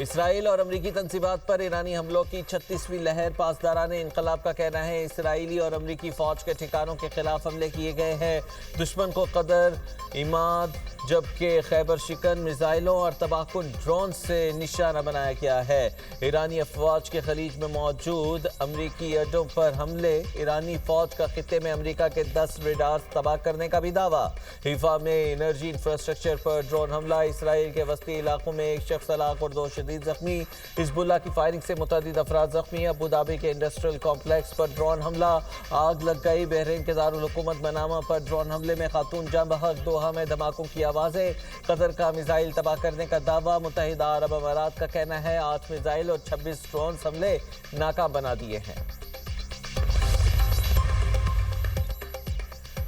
اسرائیل اور امریکی تنصیبات پر ایرانی حملوں کی 36ویں لہر، پاسداران انقلاب کا کہنا ہے اسرائیلی اور امریکی فوج کے ٹھکانوں کے خلاف حملے کیے گئے ہیں، دشمن کو قدر اماد جبکہ خیبر شکن میزائلوں اور تباہ کن ڈرون سے نشانہ بنایا گیا ہے۔ ایرانی افواج کے خلیج میں موجود امریکی اڈوں پر حملے، ایرانی فوج کا خطے میں امریکہ کے 10 ریڈارز تباہ کرنے کا بھی دعویٰ۔ حیفا میں انرجی انفراسٹرکچر پر ڈرون حملہ، اسرائیل کے وسطی علاقوں میں ایک شخص ہلاک اور 2 شدید زخمی، حزب اللہ کی فائرنگ سے متعدد افراد زخمی، ابوظہبی کے انڈسٹریل کمپلیکس پر ڈرون حملہ، آگ لگ گئی، بحرین کے دارالحکومت منامہ پر ڈرون حملے میں خاتون جاں بحق، دوحہ میں دھماکوں کی آوازیں، قطر کا میزائل تباہ کرنے کا دعویٰ، متحدہ عرب امارات کا کہنا ہے 8 میزائل اور 26 ڈرونز حملے ناکام بنا دیے ہیں۔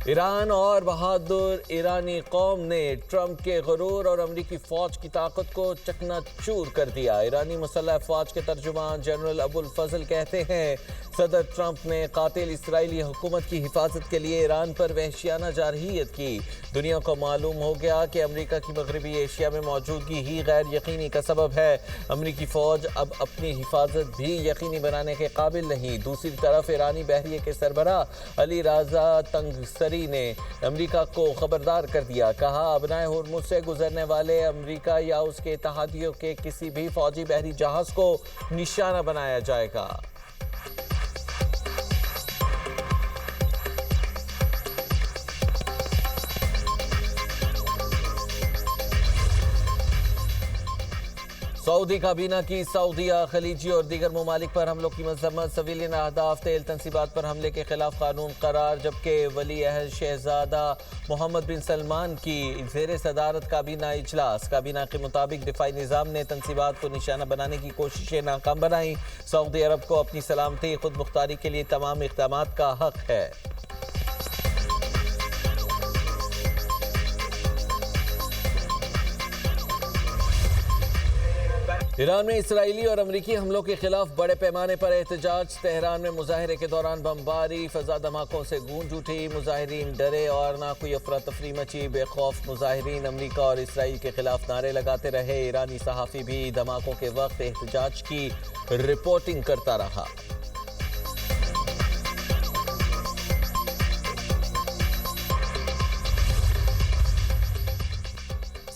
ایران اور بہادر ایرانی قوم نے ٹرمپ کے غرور اور امریکی فوج کی طاقت کو چکنا چور کر دیا۔ ایرانی مسلح افواج کے ترجمان جنرل ابو الفضل کہتے ہیں صدر ٹرمپ نے قاتل اسرائیلی حکومت کی حفاظت کے لیے ایران پر وحشیانہ جارحیت کی۔ دنیا کو معلوم ہو گیا کہ امریکہ کی مغربی ایشیا میں موجودگی ہی غیر یقینی کا سبب ہے۔ امریکی فوج اب اپنی حفاظت بھی یقینی بنانے کے قابل نہیں۔ دوسری طرف ایرانی بحریے کے سربراہ علی رضا تنگسری نے امریکہ کو خبردار کر دیا، کہا ابنائے ہرمز سے گزرنے والے امریکہ یا اس کے اتحادیوں کے کسی بھی فوجی بحری جہاز کو نشانہ بنایا جائے گا۔ سعودی کابینہ کی سعودیہ، خلیجی اور دیگر ممالک پر حملوں کی مذمت، سویلین اہداف تیل تنصیبات پر حملے کے خلاف قانون قرار، جبکہ ولی عہد شہزادہ محمد بن سلمان کی زیر صدارت کابینہ اجلاس۔ کابینہ کے مطابق دفاعی نظام نے تنصیبات کو نشانہ بنانے کی کوششیں ناکام بنائیں۔ سعودی عرب کو اپنی سلامتی خود مختاری کے لیے تمام اقدامات کا حق ہے۔ ایران میں اسرائیلی اور امریکی حملوں کے خلاف بڑے پیمانے پر احتجاج، تہران میں مظاہرے کے دوران بمباری، فضا دھماکوں سے گونج اٹھی، مظاہرین ڈرے اور نہ کوئی افراتفری مچی، بے خوف مظاہرین امریکہ اور اسرائیل کے خلاف نعرے لگاتے رہے۔ ایرانی صحافی بھی دھماکوں کے وقت احتجاج کی رپورٹنگ کرتا رہا۔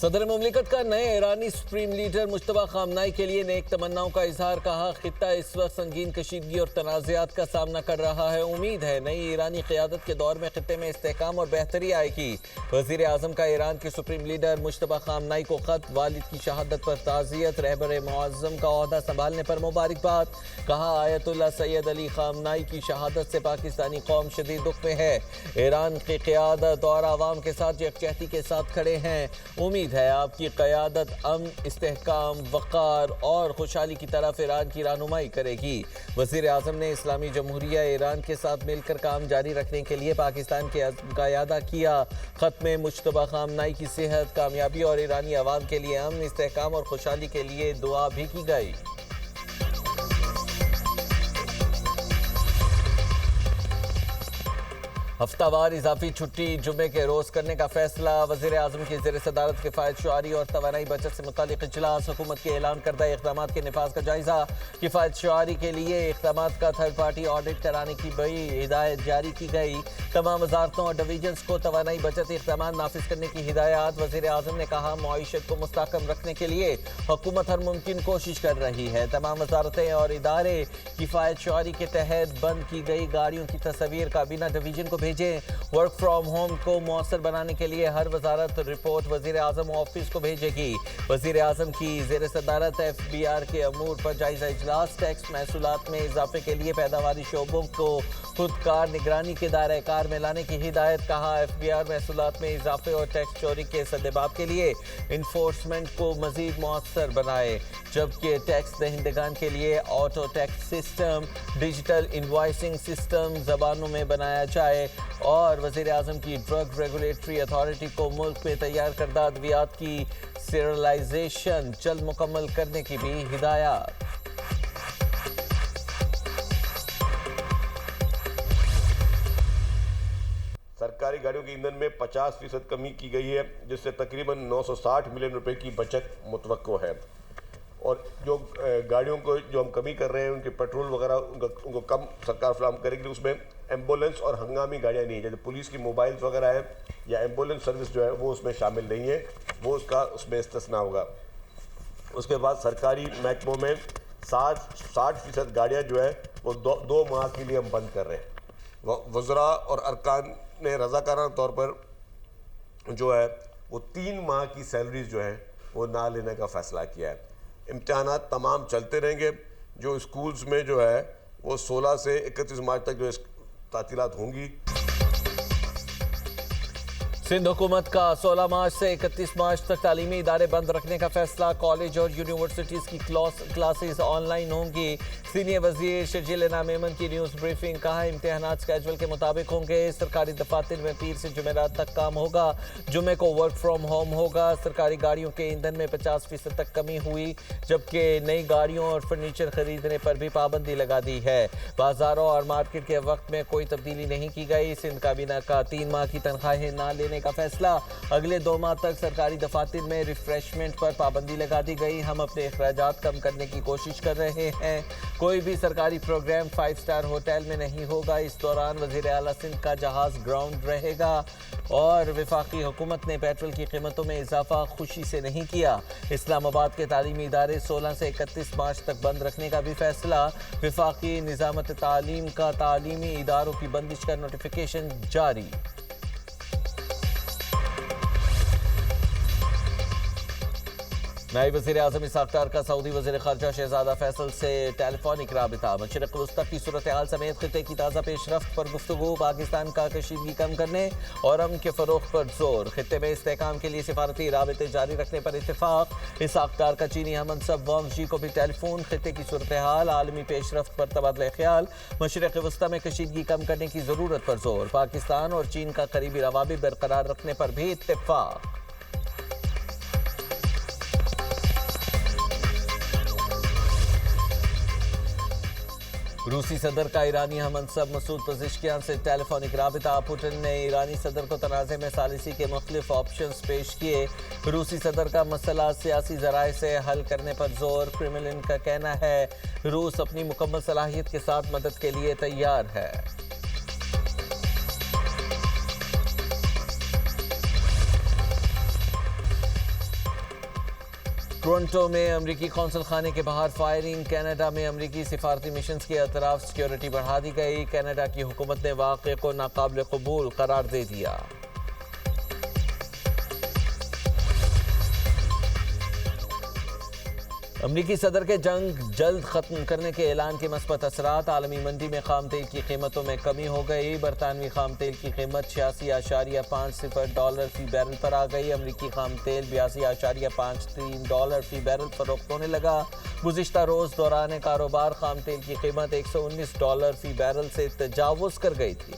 صدر مملکت کا نئے ایرانی سپریم لیڈر مجتبیٰ خامنائی کے لیے نیک تمناؤں کا اظہار، کہا خطہ اس وقت سنگین کشیدگی اور تنازعات کا سامنا کر رہا ہے، امید ہے نئی ایرانی قیادت کے دور میں خطے میں استحکام اور بہتری آئے گی۔ وزیر اعظم کا ایران کے سپریم لیڈر مجتبیٰ خامنائی کو خط، والد کی شہادت پر تعزیت، رہبر معظم کا عہدہ سنبھالنے پر مبارکباد، کہا آیت اللہ سید علی خامنائی کی شہادت سے پاکستانی قوم شدید دکھ میں ہے، ایران کی قیادت اور عوام کے ساتھ یکجہتی کے ساتھ کھڑے ہیں، امید ہے آپ کی قیادت امن، استحکام، وقار اور خوشحالی کی طرف ایران کی رہنمائی کرے گی۔ وزیر اعظم نے اسلامی جمہوریہ ایران کے ساتھ مل کر کام جاری رکھنے کے لیے پاکستان کے عزم کا اعادہ کیا۔ خط میں مجتبیٰ خامنائی کی صحت، کامیابی اور ایرانی عوام کے لیے امن، استحکام اور خوشحالی کے لیے دعا بھی کی گئی۔ ہفتہ وار اضافی چھٹی جمعے کے روز کرنے کا فیصلہ، وزیر اعظم کی زیر صدارت کفایت شعاری اور توانائی بچت سے متعلق اجلاس، حکومت کے اعلان کردہ اقدامات کے نفاذ کا جائزہ، کفایت شعاری کے لیے اقدامات کا تھرڈ پارٹی آڈٹ کرانے کی بھی ہدایت جاری کی گئی، تمام وزارتوں اور ڈویژنز کو توانائی بچت اقدامات نافذ کرنے کی ہدایات۔ وزیر اعظم نے کہا معیشت کو مستحکم رکھنے کے لیے حکومت ہر ممکن کوشش کر رہی ہے، تمام وزارتیں اور ادارے کفایت شعاری کے تحت بند کی گئی گاڑیوں کی تصاویر کابینہ ڈویژن کو بھیجیں، ورک فرام ہوم کو مؤثر بنانے کے لیے ہر وزارت رپورٹ وزیر اعظم آفس کو بھیجے گی۔ وزیر اعظم کی زیر صدارت ایف بی آر کے امور پر جائزہ اجلاس، ٹیکس محصولات میں اضافے کے لیے پیداواری شعبوں کو خودکار نگرانی کے دائرہ کار میں لانے کی ہدایت، کہا ایف بی آر محصولات میں اضافے اور ٹیکس چوری کے سدباب کے لیے انفورسمنٹ کو مزید مؤثر بنائے، جبکہ ٹیکس دہندگان کے لیے auto tax system, digital invoicing system زبانوں میں بنایا جائے، اور وزیر اعظم کی ڈرگ ریگولیٹری اتھارٹی کو ملک میں تیار کردہ ادویات کی سیرلائزیشن جلد مکمل کرنے کی بھی ہدایات۔ سرکاری گاڑیوں کے ایندھن میں 50% کمی کی گئی ہے، جس سے تقریباً 960 ملین روپے کی بچت متوقع ہے۔ اور جو گاڑیوں کو جو ہم کمی کر رہے ہیں ان کے پیٹرول وغیرہ ان کو کم سرکار فراہم کرے گی. اس میں ایمبولینس اور ہنگامی گاڑیاں نہیں ہیں, جیسے پولیس کی موبائلز وغیرہ ہیں یا ایمبولینس سروس جو ہے وہ اس میں شامل نہیں ہے, وہ اس میں استثناء ہوگا. اس کے بعد سرکاری محکموں میں 60% گاڑیاں جو ہے وہ 2 ماہ کے لیے ہم بند کر رہے ہیں. وزراء اور ارکان نے رضاکارانہ طور پر جو ہے وہ 3 ماہ کی سیلریز جو ہیں وہ نہ لینے کا فیصلہ کیا ہے. امتحانات تمام چلتے رہیں گے. جو اسکولز میں جو ہے وہ 16 سے 31 مارچ تک جو تعطیلات ہوں گی. سندھ حکومت کا 16 مارچ سے 31 مارچ تک تعلیمی ادارے بند رکھنے کا فیصلہ. کالج اور یونیورسٹیز کی کلاسز آن لائن ہوں گی. سینئر وزیر شرجیل انعام ایمن کی نیوز بریفنگ. کہا امتحانات اسکیجول کے مطابق ہوں گے. سرکاری دفاتر میں پیر سے جمعرات تک کام ہوگا. جمعے کو ورک فرام ہوم ہوگا. سرکاری گاڑیوں کے ایندھن میں 50% تک کمی ہوئی, جبکہ نئی گاڑیوں اور فرنیچر خریدنے پر بھی پابندی لگا دی ہے. بازاروں اور مارکیٹ کے وقت میں کوئی تبدیلی نہیں کی گئی. سندھ کابینہ کا 3 ماہ کی تنخواہیں نہ لینے کا فیصلہ. اگلے 2 ماہ تک سرکاری دفاتر میں ریفریشمنٹ پر پابندی لگا دی گئی. ہم اپنے اخراجات کم کرنے کی کوشش کر رہے ہیں. کوئی بھی سرکاری پروگرام 5 اسٹار ہوٹل میں نہیں ہوگا. اس دوران وزیر اعلیٰ سندھ کا جہاز گراؤنڈ رہے گا. اور وفاقی حکومت نے پیٹرول کی قیمتوں میں اضافہ خوشی سے نہیں کیا. اسلام آباد کے تعلیمی ادارے 16 سے 31 مارچ تک بند رکھنے کا بھی فیصلہ. وفاقی نظامت تعلیم کا تعلیمی اداروں کی بندش کا نوٹیفیکیشن جاری. نائب وزیر اعظم اسحاق ڈار کا سعودی وزیر خارجہ شہزادہ فیصل سے ٹیلی فونک رابطہ. مشرق وسطی کی صورتحال سمیت خطے کی تازہ پیش رفت پر گفتگو. پاکستان کا کشیدگی کم کرنے اور امن کے فروغ پر زور. خطے میں استحکام کے لیے سفارتی رابطے جاری رکھنے پر اتفاق. اسحاق ڈار کا چینی ہم منصب وانگ جی کو بھی ٹیلی فون. خطے کی صورتحال, عالمی پیش رفت پر تبادلہ خیال. مشرق وسطی میں کشیدگی کم کرنے کی ضرورت پر زور. پاکستان اور چین کا قریبی روابط برقرار رکھنے پر بھی اتفاق. روسی صدر کا ایرانی ہم منصب مسعود پزشکیان سے ٹیلی فونک رابطہ. پوٹن نے ایرانی صدر کو تنازع میں ثالثی کے مختلف آپشنز پیش کیے. روسی صدر کا مسئلہ سیاسی ذرائع سے حل کرنے پر زور. کرملن کا کہنا ہے روس اپنی مکمل صلاحیت کے ساتھ مدد کے لیے تیار ہے. ٹورنٹو میں امریکی قونصل خانے کے باہر فائرنگ. کینیڈا میں امریکی سفارتی مشنز کے اطراف سیکیورٹی بڑھا دی گئی. کینیڈا کی حکومت نے واقعے کو ناقابل قبول قرار دے دیا. امریکی صدر کے جنگ جلد ختم کرنے کے اعلان کے مثبت اثرات. عالمی منڈی میں خام تیل کی قیمتوں میں کمی ہو گئی. برطانوی خام تیل کی قیمت $86.50 فی بیرل پر آ گئی. امریکی خام تیل $82.53 فی بیرل فروخت ہونے لگا. گزشتہ روز دوران کاروبار خام تیل کی قیمت $119 فی بیرل سے تجاوز کر گئی تھی.